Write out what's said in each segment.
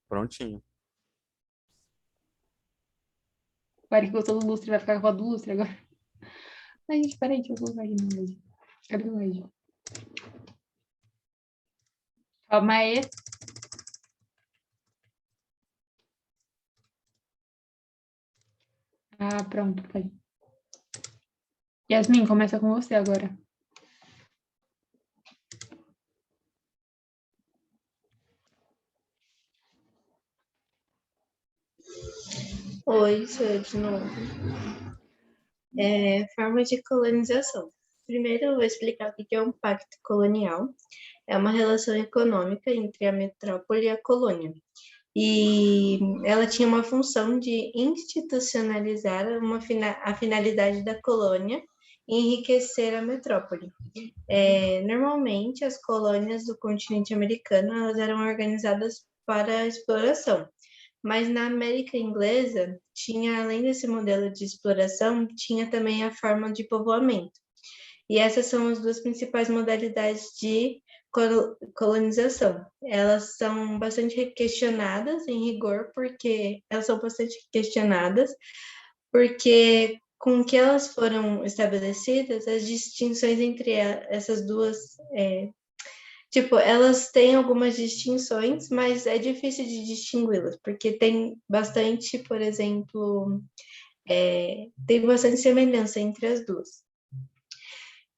Prontinho. O Eric gostou do lustre, vai ficar com a foto do lustre agora. Ai, gente, peraí, deixa eu colocar aqui no relógio. Cadê o relógio? Calma aí. Ah, pronto, peraí. Yasmin, começa com você agora. Oi, sou eu de novo. Forma de colonização. Primeiro, eu vou explicar o que é um pacto colonial. É uma relação econômica entre a metrópole e a colônia. E ela tinha uma função de institucionalizar a finalidade da colônia e enriquecer a metrópole. Normalmente, as colônias do continente americano elas eram organizadas para exploração. Mas na América Inglesa, tinha, além desse modelo de exploração, tinha também a forma de povoamento. E essas são as duas principais modalidades de colonização. Elas são bastante questionadas em rigor, porque elas são bastante questionadas, porque com que elas foram estabelecidas, as distinções entre essas duas elas têm algumas distinções, mas é difícil de distingui-las, porque tem bastante, por exemplo, tem bastante semelhança entre as duas.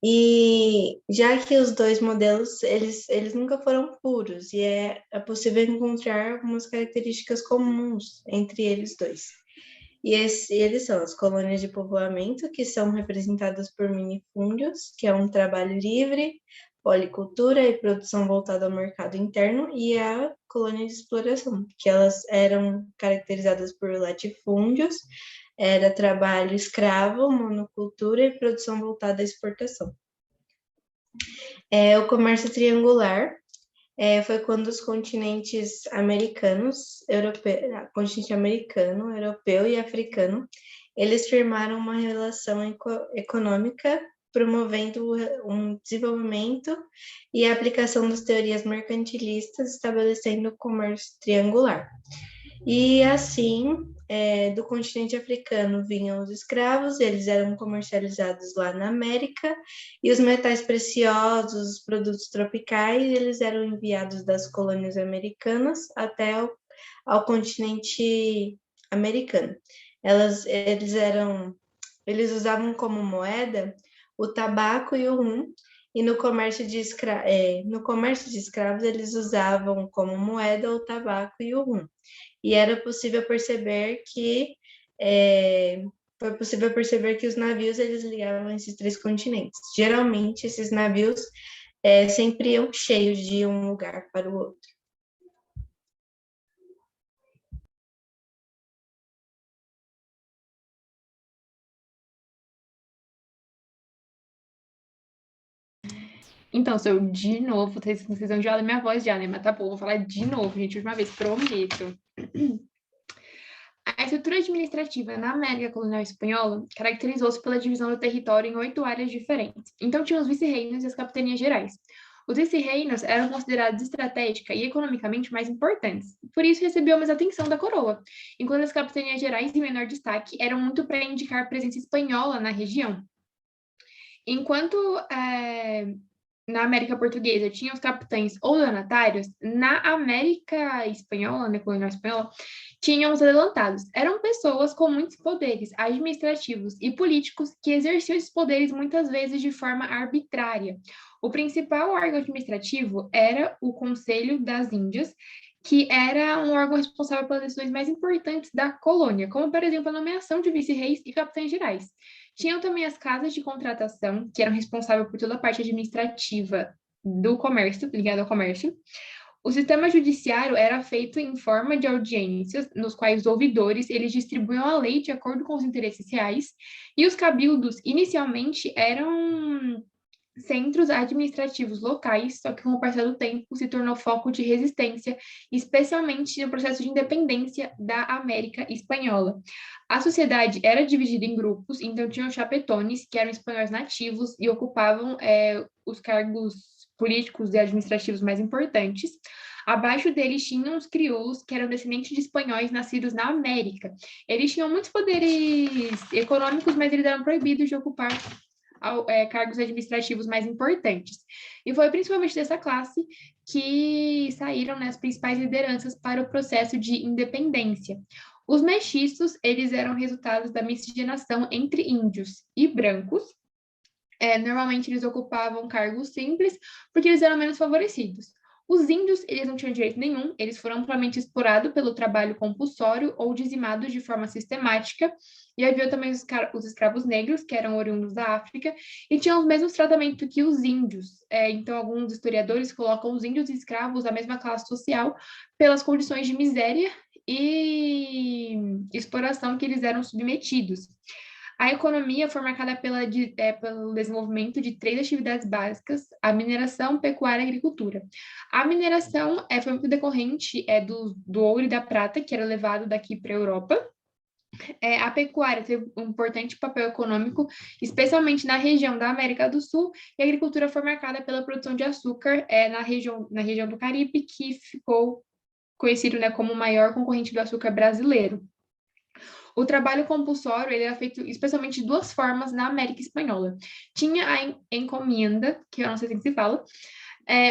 E já que os dois modelos, eles nunca foram puros, e é possível encontrar algumas características comuns entre eles dois. E eles são as colônias de povoamento, que são representadas por minifúndios, que é um trabalho livre, policultura e produção voltada ao mercado interno, e a colônia de exploração, que elas eram caracterizadas por latifúndios, era trabalho escravo, monocultura e produção voltada à exportação. O comércio triangular foi quando os continentes americanos, continente americano, europeu e africano, eles firmaram uma relação econômica promovendo um desenvolvimento e a aplicação das teorias mercantilistas, estabelecendo o comércio triangular. E assim, do continente africano vinham os escravos, eles eram comercializados lá na América, e os metais preciosos, os produtos tropicais, eles eram enviados das colônias americanas até ao continente americano. Eles usavam como moeda o tabaco e o rum, e no comércio de escravos eles usavam como moeda o tabaco e o rum. E era possível perceber que os navios eles ligavam esses três continentes. Geralmente esses navios sempre iam cheios de um lugar para o outro. Então, sou eu de novo, vocês vão de olhar minha voz já, né? Mas tá bom, vou falar de novo, gente, última vez, prometo. A estrutura administrativa na América Colonial Espanhola caracterizou-se pela divisão do território em 8 áreas diferentes. Então, tinha os vice-reinos e as capitanias gerais. Os vice-reinos eram considerados estratégica e economicamente mais importantes, por isso recebiam mais atenção da coroa, enquanto as capitanias gerais, em menor destaque, eram muito para indicar presença espanhola na região. Enquanto na América Portuguesa tinha os capitães ou donatários, na América Espanhola, na colonial espanhola, tinham os adelantados. Eram pessoas com muitos poderes administrativos e políticos que exerciam esses poderes muitas vezes de forma arbitrária. O principal órgão administrativo era o Conselho das Índias, que era um órgão responsável pelas decisões mais importantes da colônia, como, por exemplo, a nomeação de vice-reis e capitães gerais. Tinham também as casas de contratação, que eram responsáveis por toda a parte administrativa do comércio, ligada ao comércio. O sistema judiciário era feito em forma de audiências, nos quais os ouvidores eles distribuíam a lei de acordo com os interesses reais, e os cabildos, inicialmente, eram centros administrativos locais, só que com o passar do tempo se tornou foco de resistência, especialmente no processo de independência da América Espanhola. A sociedade era dividida em grupos, então tinham chapetones, que eram espanhóis nativos e ocupavam os cargos políticos e administrativos mais importantes. Abaixo deles tinham os crioulos, que eram descendentes de espanhóis nascidos na América. Eles tinham muitos poderes econômicos, mas eles eram proibidos de ocupar cargos administrativos mais importantes. E foi principalmente dessa classe que saíram, né, as principais lideranças para o processo de independência. Os mestiços, eles eram resultados da miscigenação entre índios e brancos. Normalmente eles ocupavam cargos simples porque eles eram menos favorecidos. Os índios, eles não tinham direito nenhum, eles foram amplamente explorados pelo trabalho compulsório ou dizimados de forma sistemática, e havia também os escravos negros, que eram oriundos da África, e tinham os mesmos tratamentos que os índios. Então, alguns historiadores colocam os índios e escravos da mesma classe social pelas condições de miséria e exploração que eles eram submetidos. A economia foi marcada pelo desenvolvimento de três atividades básicas: a mineração, pecuária e agricultura. A mineração foi muito decorrente do ouro e da prata, que era levado daqui para a Europa. A pecuária teve um importante papel econômico, especialmente na região da América do Sul, e a agricultura foi marcada pela produção de açúcar na região do Caribe, que ficou conhecido, né, como o maior concorrente do açúcar brasileiro. O trabalho compulsório ele era feito especialmente de duas formas na América Espanhola. Tinha a encomenda, que eu não sei se se fala,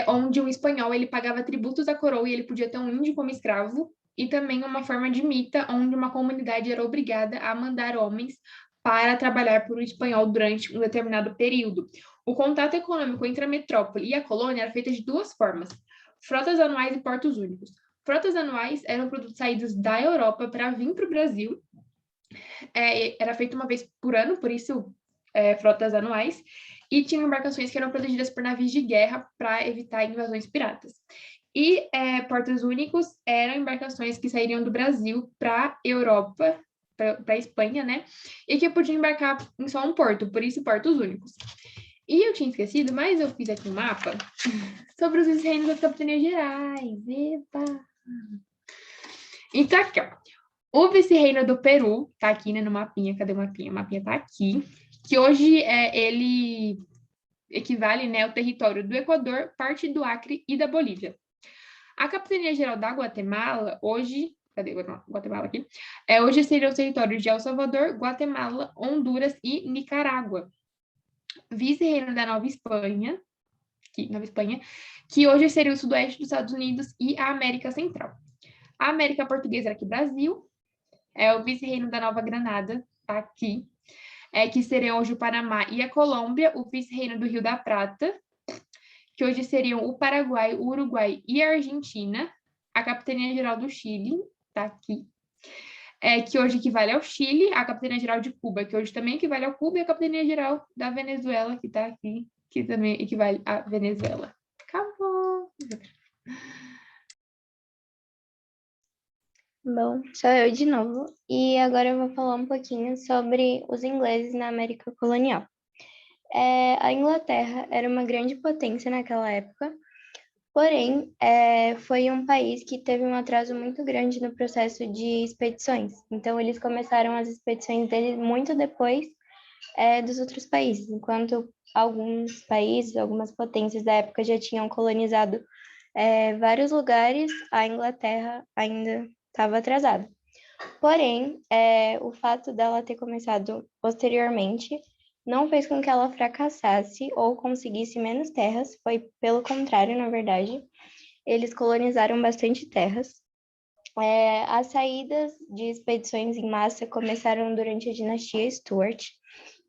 onde um espanhol ele pagava tributos à coroa e ele podia ter um índio como escravo, e também uma forma de mita, onde uma comunidade era obrigada a mandar homens para trabalhar por um espanhol durante um determinado período. O contato econômico entre a metrópole e a colônia era feito de duas formas: frotas anuais e portos únicos. Frotas anuais eram produtos saídos da Europa para vir para o Brasil. Era feito uma vez por ano, por isso frotas anuais, e tinham embarcações que eram protegidas por navios de guerra para evitar invasões piratas. E portos únicos eram embarcações que sairiam do Brasil para a Europa, para a Espanha, né? E que podiam embarcar em só um porto, por isso portos únicos. E eu tinha esquecido, mas eu fiz aqui um mapa sobre os reinos das capitanias gerais. Epa! Então, aqui, ó. O vice-reino do Peru, tá aqui, né, no mapinha. Cadê o mapinha? O mapinha tá aqui. Que hoje ele equivale, né, ao território do Equador, parte do Acre e da Bolívia. A Capitania-Geral da Guatemala, hoje... Cadê Guatemala aqui? Hoje seria os territórios de El Salvador, Guatemala, Honduras e Nicarágua. Vice-reino da Nova Espanha, que hoje seria o sudoeste dos Estados Unidos e a América Central. A América Portuguesa era aqui, Brasil. O vice-reino da Nova Granada, tá aqui, que seria hoje o Panamá e a Colômbia, o vice-reino do Rio da Prata, que hoje seriam o Paraguai, o Uruguai e a Argentina, a Capitania-Geral do Chile, tá aqui, que hoje equivale ao Chile, a Capitania-Geral de Cuba, que hoje também equivale ao Cuba, e a Capitania-Geral da Venezuela, que tá aqui, que também equivale à Venezuela. Acabou! Bom, sou eu de novo, e agora eu vou falar um pouquinho sobre os ingleses na América colonial. A Inglaterra era uma grande potência naquela época, porém, foi um país que teve um atraso muito grande no processo de expedições. Então, eles começaram as expedições deles muito depois dos outros países, enquanto alguns países, algumas potências da época já tinham colonizado vários lugares, a Inglaterra ainda estava atrasada. Porém, o fato dela ter começado posteriormente não fez com que ela fracassasse ou conseguisse menos terras, foi pelo contrário, na verdade. Eles colonizaram bastante terras. As saídas de expedições em massa começaram durante a dinastia Stuart,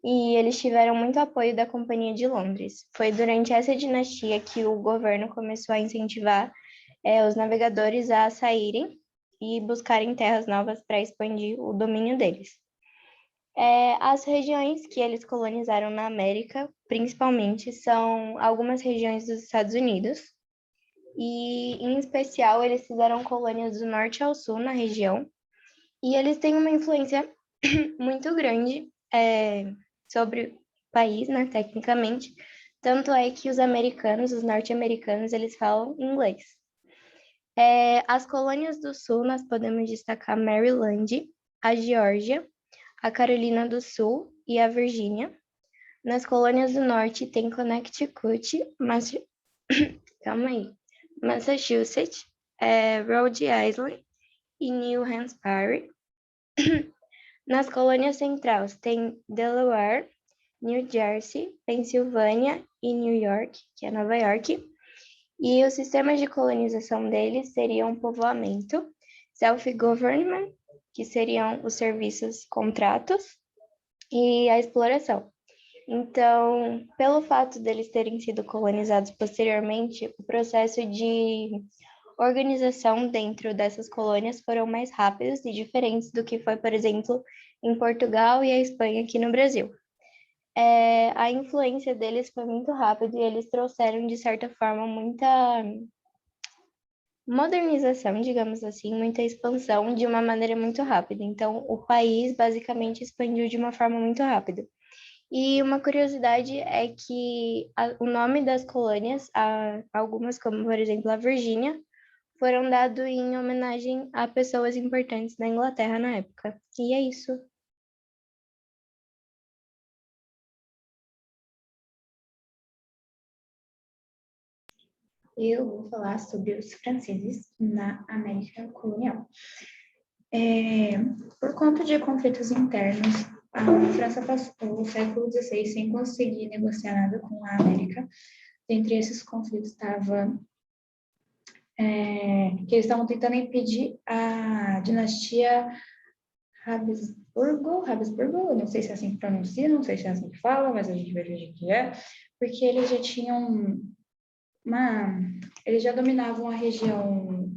e eles tiveram muito apoio da Companhia de Londres. Foi durante essa dinastia que o governo começou a incentivar os navegadores a saírem e buscarem terras novas para expandir o domínio deles. As regiões que eles colonizaram na América, principalmente, são algumas regiões dos Estados Unidos, e, em especial, eles fizeram colônias do norte ao sul na região, e eles têm uma influência muito grande sobre o país, né, tecnicamente, tanto é que os norte-americanos, eles falam inglês. As colônias do sul, nós podemos destacar Maryland, a Geórgia, a Carolina do Sul e a Virgínia. Nas colônias do norte tem Connecticut, Massachusetts, Rhode Island e New Hampshire. Nas colônias centrais tem Delaware, New Jersey, Pensilvânia e New York, que é Nova York. E os sistemas de colonização deles seriam povoamento, self-government, que seriam os serviços contratos, e a exploração. Então, pelo fato deles terem sido colonizados posteriormente, o processo de organização dentro dessas colônias foram mais rápidos e diferentes do que foi, por exemplo, em Portugal e a Espanha aqui no Brasil. A influência deles foi muito rápida e eles trouxeram, de certa forma, muita modernização, digamos assim, muita expansão de uma maneira muito rápida. Então, o país basicamente expandiu de uma forma muito rápida. E uma curiosidade é que o nome das colônias, algumas como, por exemplo, a Virgínia, foram dados em homenagem a pessoas importantes da Inglaterra na época. E é isso. Eu vou falar sobre os franceses na América colonial. Por conta de conflitos internos, a França passou o século XVI sem conseguir negociar nada com a América. Entre esses conflitos estava que eles estavam tentando impedir a dinastia Habsburgo, eu não sei se é assim que pronuncia, não sei se é assim que fala, mas a gente vai ver o que é, porque eles já tinham eles já dominavam a região,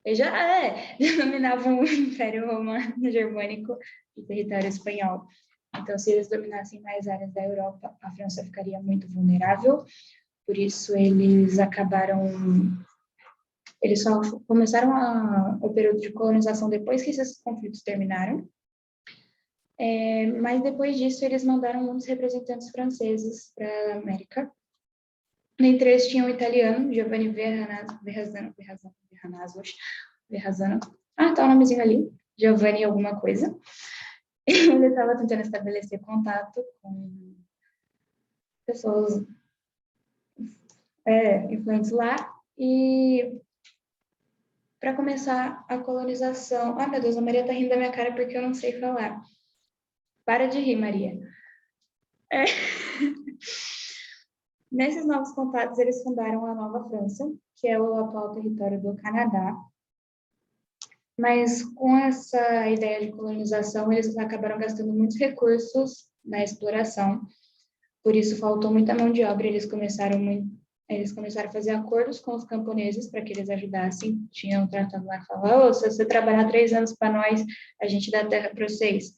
eles já dominavam o Império Romano Germânico e território espanhol. Então, se eles dominassem mais áreas da Europa, a França ficaria muito vulnerável. Por isso, eles só começaram o período de colonização depois que esses conflitos terminaram. Mas depois disso, eles mandaram muitos representantes franceses para a América. Dentre eles tinha o italiano, Giovanni Verrazzano. Tá o nomezinho ali, Giovanni alguma coisa. Ele estava tentando estabelecer contato com pessoas influentes lá, e para começar a colonização... Meu Deus, a Maria tá rindo da minha cara porque eu não sei falar. Para de rir, Maria. Nesses novos contatos, eles fundaram a Nova França, que é o atual território do Canadá. Mas com essa ideia de colonização, eles acabaram gastando muitos recursos na exploração. Por isso, faltou muita mão de obra. Eles começaram a fazer acordos com os camponeses para que eles ajudassem. Tinham um tratado lá que falava: se você trabalhar 3 anos para nós, a gente dá terra para vocês.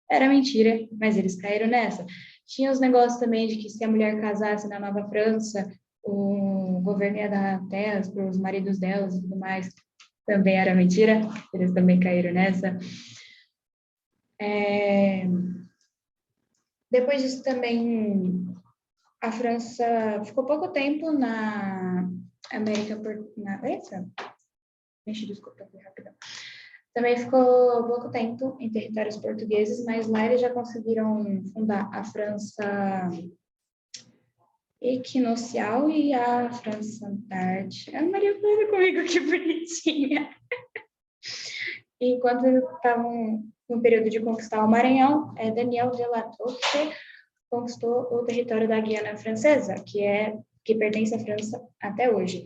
Era mentira, mas eles caíram nessa. Tinha os negócios também de que se a mulher casasse na Nova França, o governo ia dar terras para os maridos delas e tudo mais. Também era mentira, eles também caíram nessa. Depois disso também, a França ficou pouco tempo na América... Desculpa, foi rapidão. Também ficou pouco tempo em territórios portugueses, mas lá eles já conseguiram fundar a França Equinocial e a França Antártica. A Maria falando comigo, que bonitinha. Enquanto estavam no período de conquistar o Maranhão, Daniel de La Tour conquistou o território da Guiana Francesa, que pertence à França até hoje.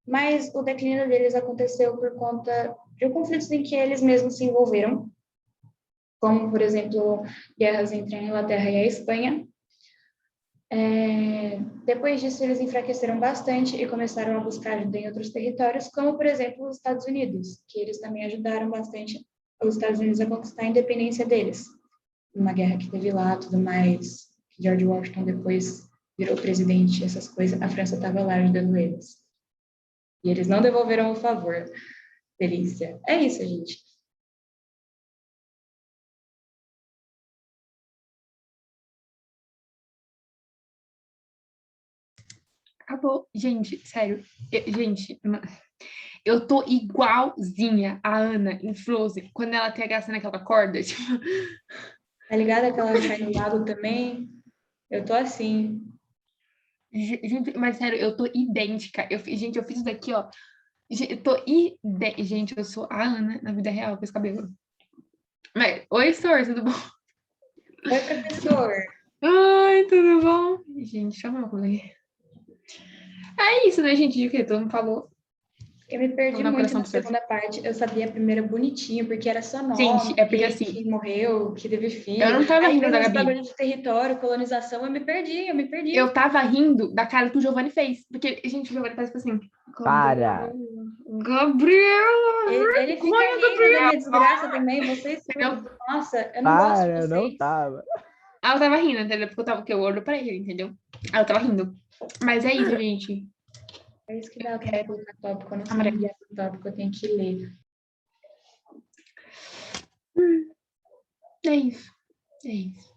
Mas o declínio deles aconteceu por conta de conflitos em que eles mesmos se envolveram, como, por exemplo, guerras entre a Inglaterra e a Espanha. Depois disso, eles enfraqueceram bastante e começaram a buscar ajuda em outros territórios, como, por exemplo, os Estados Unidos, que eles também ajudaram bastante os Estados Unidos a conquistar a independência deles. Uma guerra que teve lá, tudo mais, que George Washington depois virou presidente, essas coisas, a França estava lá ajudando eles. E eles não devolveram o favor. Delícia. É isso, gente. Acabou. Gente, sério. Eu tô igualzinha a Ana em Frozen, quando ela tem a graça naquela corda. Tipo... Tá ligado? Aquela cai no lago também. Eu tô assim. Gente, mas sério, eu tô idêntica. Gente, eu fiz isso daqui, ó. Gente, eu sou a Ana na vida real com esse cabelo. Mas, oi, Sor, tudo bom? Oi, professor. Oi, tudo bom? Gente, chama uma coisa aqui. É isso, né, gente? De que todo mundo falou. Eu me perdi Vou dar um muito coração na pra vocês. segunda parte. Eu sabia a primeira bonitinho, porque era só nome, Gente, é porque assim, que morreu, que teve filho. eu não tava Aí rindo veio da esse Gabi. bagulho de território, colonização, eu me perdi. Eu tava rindo da cara que o Giovanni fez. Porque, gente, o Giovanni faz tipo assim. Para. Gabriela! Ele fica rindo da minha desgraça também, vocês tudo. Nossa, eu não gosto de Para, eu não vocês. tava. Ah, eu tava rindo, entendeu? Porque eu olho pra ele, entendeu? Aí eu tava rindo. Mas é isso, gente. É isso que dá quando eu colocar tópico. Quando eu não Amarelo. sei o tópico, eu tenho que ler. É isso. É isso.